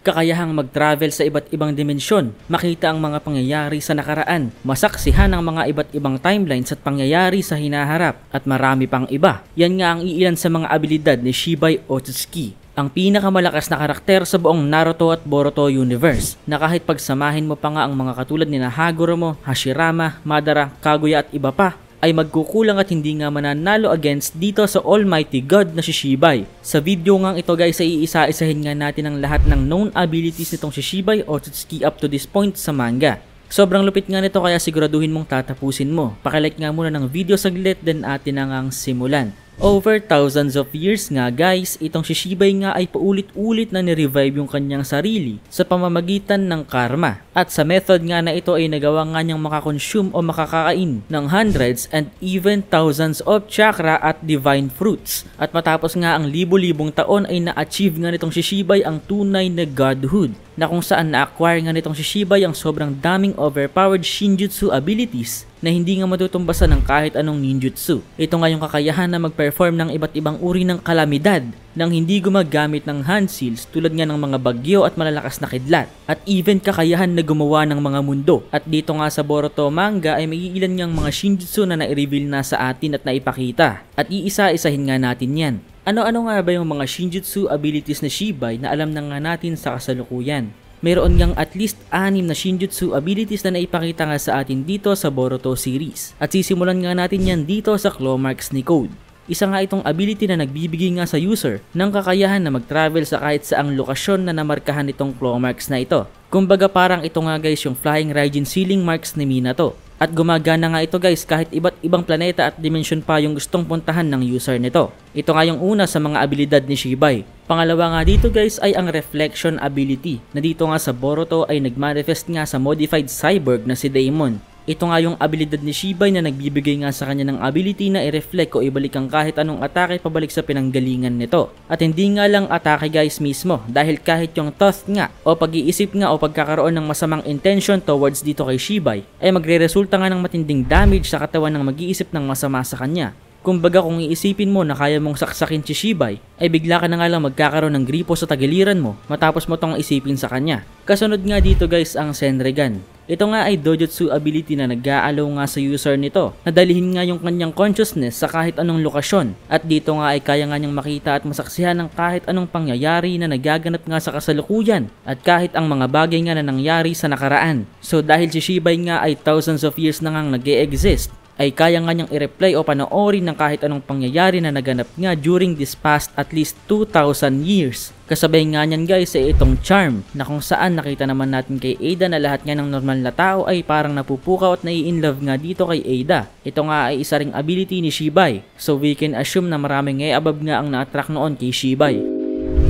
kakayahang mag-travel sa iba't ibang dimensyon, makita ang mga pangyayari sa nakaraan, masaksihan ang mga iba't ibang timelines at pangyayari sa hinaharap, at marami pang iba. Yan nga ang iilan sa mga abilidad ni Shibai Otsutsuki, ang pinakamalakas na karakter sa buong Naruto at Boruto universe, na kahit pagsamahin mo pa nga ang mga katulad ni Hagoromo, Hashirama, Madara, Kaguya at iba pa, ay magkukulang at hindi nga mananalo against dito sa Almighty God na si Shibai. Sa video ngang ito guys ay iisa-isahin nga natin ang lahat ng known abilities nitong si Shibai Otsutsuki up to this point sa manga. Sobrang lupit nga nito kaya siguraduhin mong tatapusin mo. Pakilike nga muna ng video saglit then atin na ngang simulan. Over thousands of years nga guys, itong si Shibai nga ay paulit-ulit na ni-revive yung kanyang sarili sa pamamagitan ng karma. At sa method nga na ito ay nagawa nga niyang makakonsume o makakakain ng hundreds and even thousands of chakra at divine fruits. At matapos nga ang libo-libong taon ay na-achieve nga nitong si Shibai ang tunay na godhood, na kung saan na-acquire nga nitong si Shibai ang sobrang daming overpowered shinjutsu abilities na hindi nga matutumbasan ng kahit anong ninjutsu. Ito nga yung kakayahan na mag-perform ng iba't ibang uri ng kalamidad nang hindi gumagamit ng hand seals tulad nga ng mga bagyo at malalakas na kidlat, at even kakayahan na gumawa ng mga mundo. At dito nga sa Boruto manga ay may ilan niyang mga shinjutsu na na-reveal na sa atin at naipakita, at iisa-isahin nga natin yan. Ano-ano nga ba yung mga shinjutsu abilities na Shibai na alam na nga natin sa kasalukuyan? Mayroon ngang at least 6 na shinjutsu abilities na naipakita nga sa atin dito sa Boruto series. At sisimulan nga natin yan dito sa Claw Marks ni Code. Isa nga itong ability na nagbibigay nga sa user ng kakayahan na mag-travel sa kahit saang lokasyon na namarkahan itong Claw Marks na ito. Kumbaga parang ito nga guys yung Flying Raijin Sealing Marks ni Minato. At gumagana nga ito guys kahit iba't ibang planeta at dimensyon pa yung gustong puntahan ng user nito. Ito nga yung una sa mga abilidad ni Shibai. Pangalawa nga dito guys ay ang Reflection ability, na dito nga sa Boruto ay nagmanifest nga sa modified cyborg na si Daemon. Ito nga yung abilidad ni Shibai na nagbibigay nga sa kanya ng ability na i-reflect o ibalik ang kahit anong atake pabalik sa pinanggalingan nito. At hindi nga lang atake guys mismo, dahil kahit yung thought nga o pag-iisip nga o pagkakaroon ng masamang intention towards dito kay Shibai ay magre-resulta nga ng matinding damage sa katawan ng mag-iisip ng masama sa kanya. Kumbaga kung iisipin mo na kaya mong saksakin si Shibai, ay bigla ka na nga lang magkakaroon ng gripo sa tagiliran mo matapos mo tong isipin sa kanya. Kasunod nga dito guys ang Senrigan. Ito nga ay dojutsu ability na nag-aalaw nga sa user nito na dalihin nga yung kanyang consciousness sa kahit anong lokasyon, at dito nga ay kaya nga niyang makita at masaksihan ng kahit anong pangyayari na nagaganap nga sa kasalukuyan at kahit ang mga bagay nga na nangyari sa nakaraan. So dahil si Shibai nga ay thousands of years na ngang nag-e-exist, ay kaya nga niyang i-replay o panoorin ng kahit anong pangyayari na naganap nga during this past at least 2,000 years. Kasabay nga niyan guys ay itong charm, na kung saan nakita naman natin kay Ada na lahat nga ng normal na tao ay parang napupukaw at nai-inlove nga dito kay Ada. Ito nga ay isa ring ability ni Shibai, so we can assume na maraming above nga ang na-attract noon kay Shibai.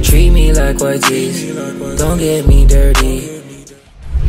Treat me like white teeth, don't get me dirty.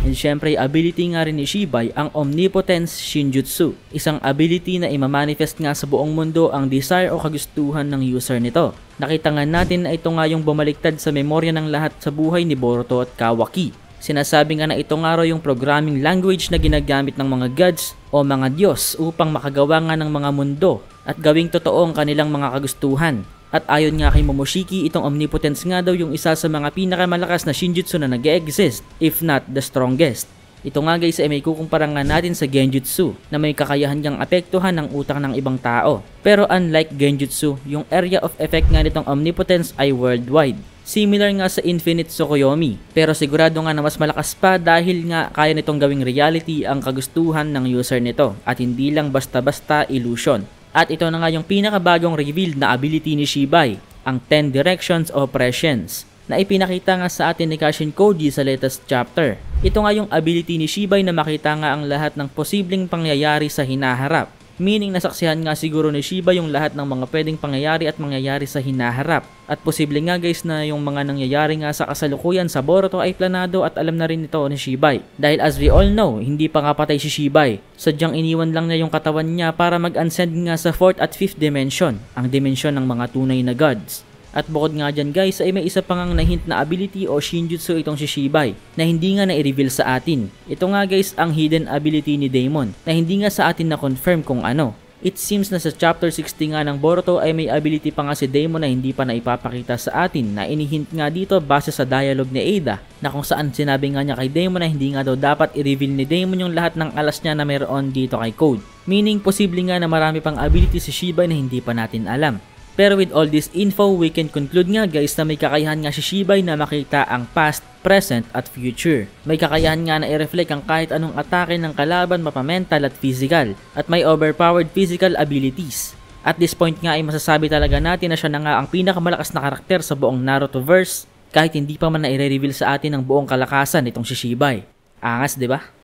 And syempre, ability nga rin ni Shibai ang Omnipotence Shinjutsu. Isang ability na imamanifest nga sa buong mundo ang desire o kagustuhan ng user nito. Nakita nga natin na ito nga yung bumaliktad sa memorya ng lahat sa buhay ni Boruto at Kawaki. Sinasabi nga na ito nga raw yung programming language na ginagamit ng mga gods o mga Diyos upang makagawa nga ng mga mundo at gawing totoo ang kanilang mga kagustuhan. At ayon nga kay Momoshiki, itong Omnipotence nga daw yung isa sa mga pinakamalakas na shinjutsu na nag-e-exist, if not the strongest. Ito nga guys ay may kukumpara nga natin sa Genjutsu na may kakayahan niyang apektuhan ng utak ng ibang tao. Pero unlike Genjutsu, yung area of effect nga nitong Omnipotence ay worldwide. Similar nga sa Infinite Tsukuyomi, pero sigurado nga na mas malakas pa dahil nga kaya nitong gawing reality ang kagustuhan ng user nito at hindi lang basta-basta illusion. At ito na nga yung pinakabagong revealed na ability ni Shibai, ang 10 Directions of Prescience, na ipinakita nga sa atin ni Kashin Koji sa latest chapter. Ito nga yung ability ni Shibai na makita nga ang lahat ng posibleng pangyayari sa hinaharap. Meaning nasaksihan nga siguro ni Shibai yung lahat ng mga pwedeng pangyayari at mangyayari sa hinaharap. At posible nga guys na yung mga nangyayari nga sa kasalukuyan sa Boruto ay planado at alam na rin ito ni Shibai. Dahil as we all know, hindi pa nga patay si Shibai. Sadyang iniwan lang niya yung katawan niya para mag-ascend nga sa 4th at 5th dimension, ang dimensyon ng mga tunay na gods. At bukod nga dyan guys ay may isa pang na-hint na ability o shinjutsu itong si Shibai na hindi nga na-reveal sa atin. Ito nga guys ang hidden ability ni Daemon na hindi nga sa atin na-confirm kung ano. It seems na sa chapter 60 nga ng Boruto ay may ability pa nga si Daemon na hindi pa naipapakita sa atin, na inihint nga dito base sa dialogue ni Ada, na kung saan sinabi nga niya kay Daemon na hindi nga daw dapat i-reveal ni Daemon yung lahat ng alas niya na mayroon dito kay Code. Meaning posible nga na marami pang ability si Shibai na hindi pa natin alam. Pero with all this info, we can conclude nga guys na may kakayahan nga si Shibai na makita ang past, present at future. May kakayahan nga na i-reflect ang kahit anong atake ng kalaban mapa-mental at physical, at may overpowered physical abilities. At this point nga ay masasabi talaga natin na siya na nga ang pinakamalakas na karakter sa buong Narutoverse, kahit hindi pa man na i-reveal sa atin ang buong kalakasan nitong si Shibai. Angas, 'di ba?